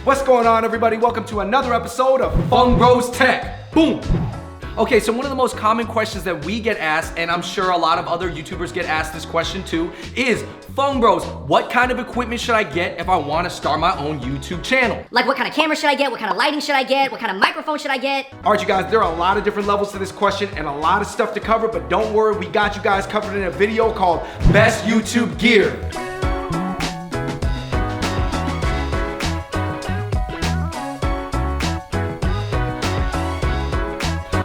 What's going on, everybody? Welcome to another episode of Fung Bros Tech. Boom! Okay, so one of the most common questions that we get asked, and I'm sure a lot of other YouTubers get asked this question too, is, Fung Bros, what kind of equipment should I get if I want to start my own YouTube channel? Like what kind of camera should I get? What kind of lighting should I get? What kind of microphone should I get? All right, you guys, there are a lot of different levels to this question and a lot of stuff to cover, but don't worry, we got you guys covered in a video called Best YouTube Gear.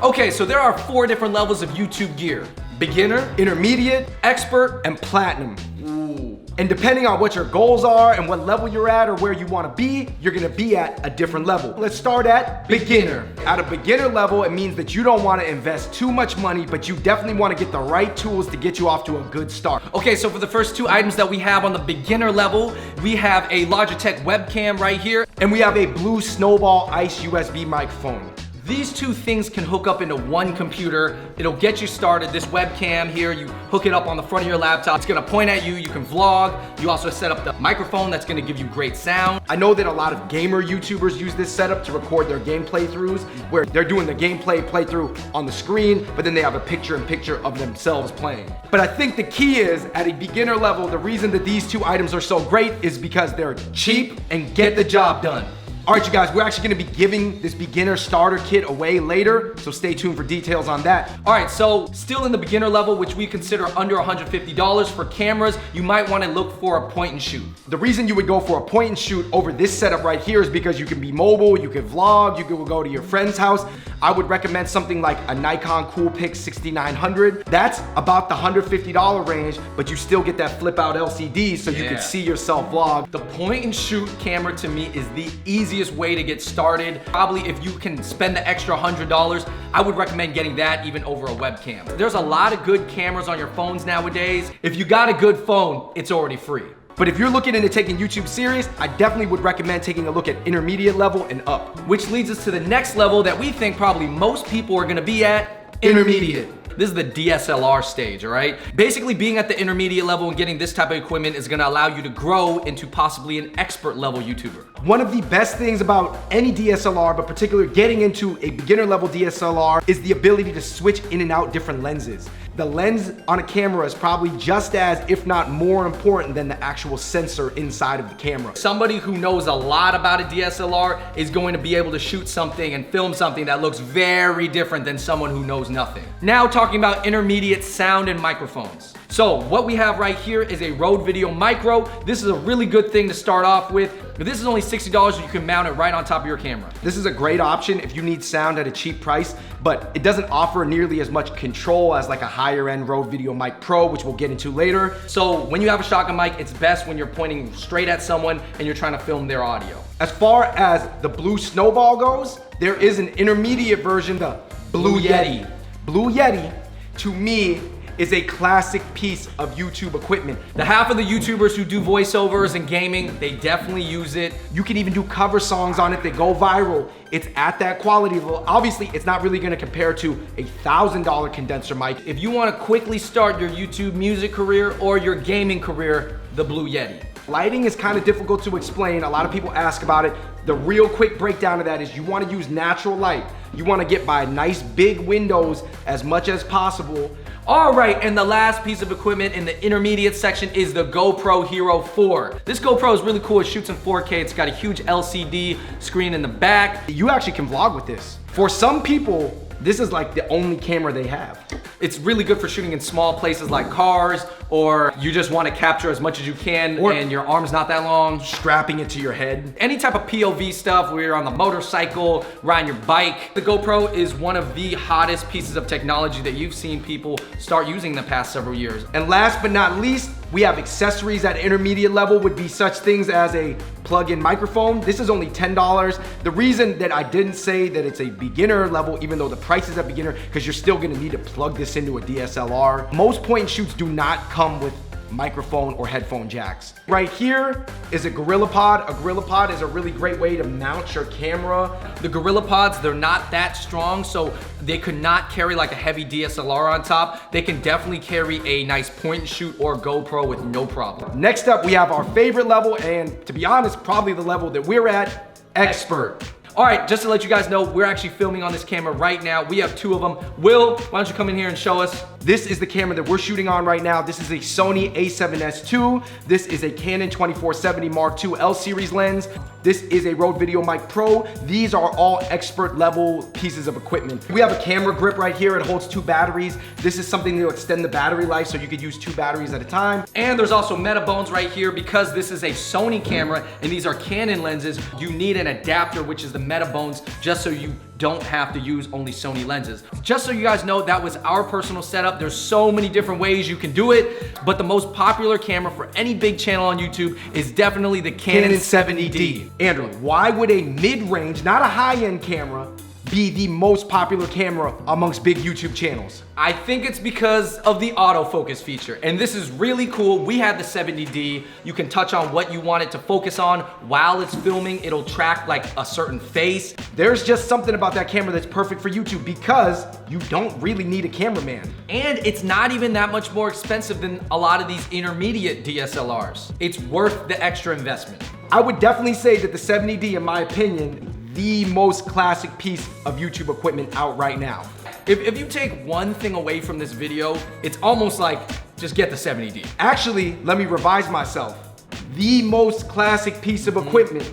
Okay, so there are 4 different levels of YouTube gear. Beginner, intermediate, expert, and platinum. Ooh. And depending on what your goals are and what level you're at or where you want to be, you're going to be at a different level. Let's start at beginner. At a beginner level, it means that you don't want to invest too much money, but you definitely want to get the right tools to get you off to a good start. Okay, so for the first 2 items that we have on the beginner level, we have a Logitech webcam right here, and we have a blue Snowball Ice USB microphone. These 2 things can hook up into one computer. It'll get you started. This webcam here, you hook it up on the front of your laptop. It's gonna point at you, you can vlog. You also set up the microphone that's gonna give you great sound. I know that a lot of gamer YouTubers use this setup to record their game playthroughs, where they're doing the gameplay playthrough on the screen, but then they have a picture-in-picture of themselves playing. But I think the key is, at a beginner level, the reason that these 2 items are so great is because they're cheap and get the job done. All right, you guys, we're actually gonna be giving this beginner starter kit away later, so stay tuned for details on that. All right, so still in the beginner level, which we consider under $150 for cameras, you might wanna look for a point and shoot. The reason you would go for a point and shoot over this setup right here is because you can be mobile, you can vlog, you can go to your friend's house. I would recommend something like a Nikon Coolpix 6900. That's about the $150 range, but you still get that flip out LCD so you can see yourself vlog. The point and shoot camera to me is the easiest way to get started. Probably if you can spend the extra $100, I would recommend getting that even over a webcam. There's a lot of good cameras on your phones nowadays. If you got a good phone, it's already free. But if you're looking into taking YouTube serious, I definitely would recommend taking a look at intermediate level and up. Which leads us to the next level that we think probably most people are gonna be at, intermediate. This is the DSLR stage, all right? Basically, being at the intermediate level and getting this type of equipment is gonna allow you to grow into possibly an expert level YouTuber. One of the best things about any DSLR, but particularly getting into a beginner level DSLR, is the ability to switch in and out different lenses. The lens on a camera is probably just as, if not more important than the actual sensor inside of the camera. Somebody who knows a lot about a DSLR is going to be able to shoot something and film something that looks very different than someone who knows nothing. Now talking about intermediate sound and microphones. So what we have right here is a Rode Video Micro. This is a really good thing to start off with. This is only $60 and you can mount it right on top of your camera. This is a great option if you need sound at a cheap price, but it doesn't offer nearly as much control as like a higher end Rode Video Mic Pro, which we'll get into later. So when you have a shotgun mic, it's best when you're pointing straight at someone and you're trying to film their audio. As far as the Blue Snowball goes, there is an intermediate version, the Blue Yeti. Blue Yeti, to me, is a classic piece of YouTube equipment. The half of the YouTubers who do voiceovers and gaming, they definitely use it. You can even do cover songs on it that go viral. It's at that quality level. Obviously, it's not really gonna compare to a $1,000 condenser mic. If you wanna quickly start your YouTube music career or your gaming career, the Blue Yeti. Lighting is kind of difficult to explain. A lot of people ask about it. The real quick breakdown of that is you wanna use natural light. You wanna get by nice big windows as much as possible. All right, and the last piece of equipment in the intermediate section is the GoPro Hero 4. This GoPro is really cool. It shoots in 4K. It's got a huge LCD screen in the back. You actually can vlog with this. For some people, this is like the only camera they have. It's really good for shooting in small places like cars, or you just want to capture as much as you can and your arm's not that long. Strapping it to your head. Any type of POV stuff where you're on the motorcycle, riding your bike. The GoPro is one of the hottest pieces of technology that you've seen people start using in the past several years. And last but not least, we have accessories at intermediate level would be such things as a plug-in microphone. This is only $10. The reason that I didn't say that it's a beginner level, even though the price is a beginner, because you're still gonna need to plug this into a DSLR. Most point and shoots do not come with microphone or headphone jacks. Right here is a GorillaPod. A GorillaPod is a really great way to mount your camera. The GorillaPods, they're not that strong, so they could not carry like a heavy DSLR on top. They can definitely carry a nice point and shoot or GoPro with no problem. Next up, we have our favorite level, and to be honest, probably the level that we're at, expert. All right, just to let you guys know, we're actually filming on this camera right now. We have 2 of them. Will, why don't you come in here and show us? This is the camera that we're shooting on right now. This is a Sony a7S II. This is a Canon 2470 Mark II L series lens. This is a Rode VideoMic Pro. These are all expert level pieces of equipment. We have a camera grip right here. It holds 2 batteries. This is something to extend the battery life so you could use 2 batteries at a time. And there's also meta bones right here because this is a Sony camera and these are Canon lenses. You need an adapter, which is the meta bones, just so you don't have to use only Sony lenses. Just so you guys know, that was our personal setup. There's so many different ways you can do it, but the most popular camera for any big channel on YouTube is definitely the Canon 70D. Andrew, why would a mid-range, not a high-end camera, be the most popular camera amongst big YouTube channels? I think it's because of the autofocus feature, and this is really cool. We have the 70D. You can touch on what you want it to focus on while it's filming. It'll track like a certain face. There's just something about that camera that's perfect for YouTube because you don't really need a cameraman. And it's not even that much more expensive than a lot of these intermediate DSLRs. It's worth the extra investment. I would definitely say that the 70D, in my opinion, the most classic piece of YouTube equipment out right now. If you take one thing away from this video, it's almost like just get the 70D. Actually, let me revise myself. The most classic piece of equipment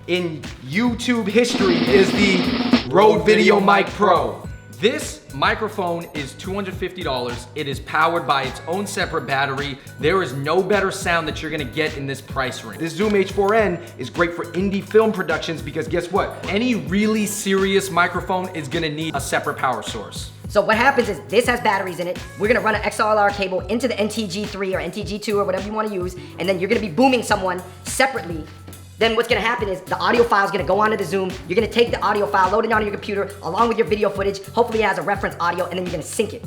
in YouTube history is the Rode VideoMic Pro. This microphone is $250. It is powered by its own separate battery. There is no better sound that you're gonna get in this price range. This Zoom H4n is great for indie film productions because guess what? Any really serious microphone is gonna need a separate power source. So what happens is this has batteries in it. We're gonna run an XLR cable into the NTG3 or NTG2 or whatever you wanna use, and then you're gonna be booming someone separately. Then what's gonna happen is the audio file is gonna go onto the Zoom. You're gonna take the audio file, load it onto your computer along with your video footage. Hopefully it has a reference audio, and then you're gonna sync it.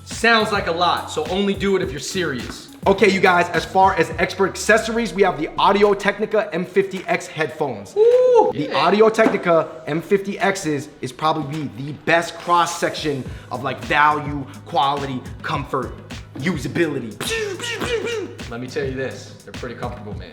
Sounds like a lot, so only do it if you're serious. Okay, you guys, as far as expert accessories, we have the Audio-Technica M50X headphones. Ooh, the Audio-Technica M50Xs is probably the best cross-section of like value, quality, comfort, usability. Let me tell you this, they're pretty comfortable, man.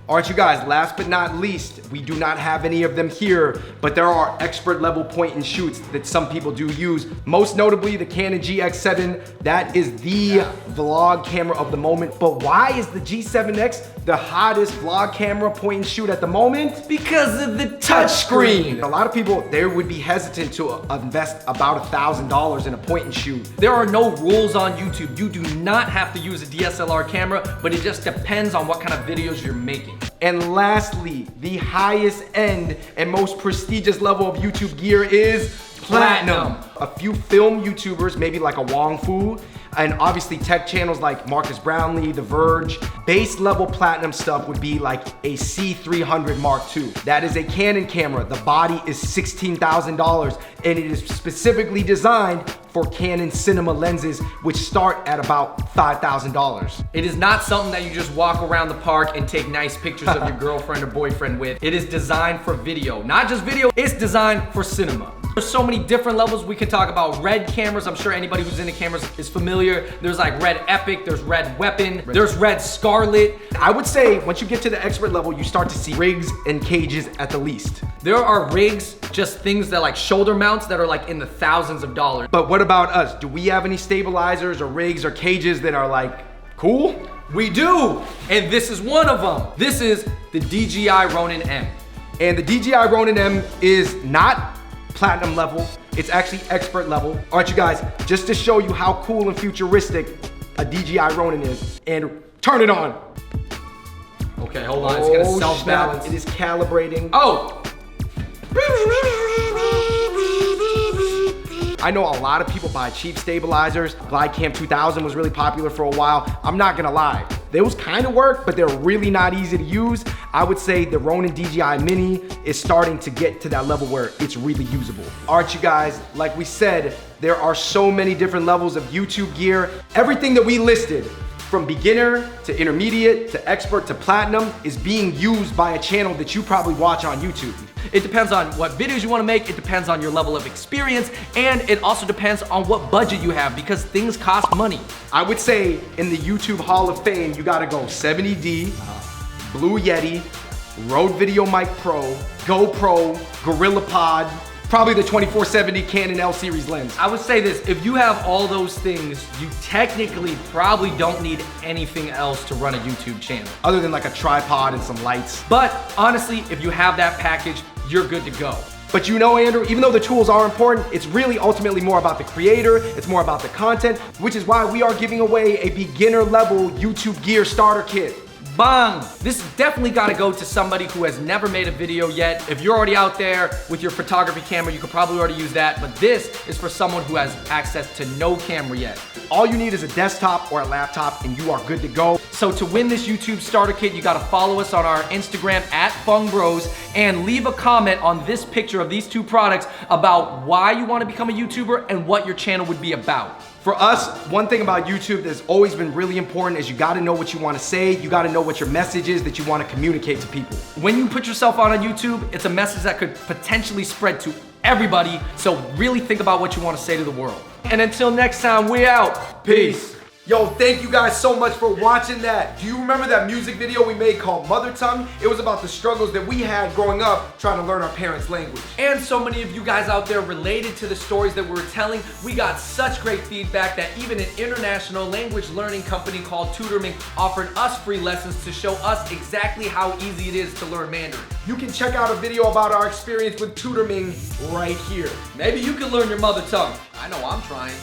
All right, you guys, last but not least, we do not have any of them here, but there are expert level point and shoots that some people do use. Most notably, the Canon GX7. That is the vlog camera of the moment. But why is the G7X the hottest vlog camera point and shoot at the moment? Because of the touchscreen. A lot of people, they would be hesitant to invest about $1,000 in a point and shoot. There are no rules on YouTube. You do not have to use a DSLR camera, but it just depends on what kind of videos you're making. And lastly, the highest end and most prestigious level of YouTube gear is platinum. A few film YouTubers, maybe like a Wong Fu, and obviously tech channels like Marcus Brownlee, The Verge, base level platinum stuff would be like a C300 Mark II. That is a Canon camera. The body is $16,000 and it is specifically designed for Canon cinema lenses, which start at about $5,000. It is not something that you just walk around the park and take nice pictures of your girlfriend or boyfriend with. It is designed for video. Not just video, it's designed for cinema. There's so many different levels. We can talk about Red cameras. I'm sure anybody who's into cameras is familiar. There's like Red Epic, there's Red Weapon, there's Red Scarlet. I would say once you get to the expert level, you start to see rigs and cages at the least. There are rigs, just things that like shoulder mounts that are like in the thousands of dollars. But what about us? Do we have any stabilizers or rigs or cages that are like cool? We do, and this is one of them. This is the DJI Ronin M. And the DJI Ronin M is not platinum level, it's actually expert level. All right, you guys, just to show you how cool and futuristic a DJI Ronin is, and turn it on. Okay, hold on, it's gonna self-balance. It is calibrating. Oh! I know a lot of people buy cheap stabilizers. GlideCam 2000 was really popular for a while. I'm not gonna lie, those kind of work, but they're really not easy to use. I would say the Ronin DJI Mini is starting to get to that level where it's really usable. All right, you guys, like we said, there are so many different levels of YouTube gear. Everything that we listed, from beginner to intermediate to expert to platinum, is being used by a channel that you probably watch on YouTube. It depends on what videos you want to make, it depends on your level of experience, and it also depends on what budget you have because things cost money. I would say in the YouTube Hall of Fame, you gotta go 70D, Blue YETI, Rode Video Mic Pro, GoPro, GorillaPod, probably the 2470 Canon L series lens. I would say this, if you have all those things, you technically probably don't need anything else to run a YouTube channel. Other than like a tripod and some lights. But honestly, if you have that package, you're good to go. But you know, Andrew, even though the tools are important, it's really ultimately more about the creator, it's more about the content, which is why we are giving away a beginner level YouTube gear starter kit. Bang! This definitely gotta go to somebody who has never made a video yet. If you're already out there with your photography camera, you could probably already use that, but this is for someone who has access to no camera yet. All you need is a desktop or a laptop and you are good to go. So to win this YouTube starter kit, you gotta follow us on our Instagram @Fung Bros and leave a comment on this picture of these two products about why you wanna become a YouTuber and what your channel would be about. For us, one thing about YouTube that's always been really important is you gotta know what you wanna say, you gotta know what your message is that you wanna communicate to people. When you put yourself on YouTube, it's a message that could potentially spread to everybody, so really think about what you wanna say to the world. And until next time, we out. Peace. Yo, thank you guys so much for watching that. Do you remember that music video we made called Mother Tongue? It was about the struggles that we had growing up trying to learn our parents' language. And so many of you guys out there related to the stories that we were telling. We got such great feedback that even an international language learning company called Tutorming offered us free lessons to show us exactly how easy it is to learn Mandarin. You can check out a video about our experience with Tutorming right here. Maybe you can learn your mother tongue. I know I'm trying.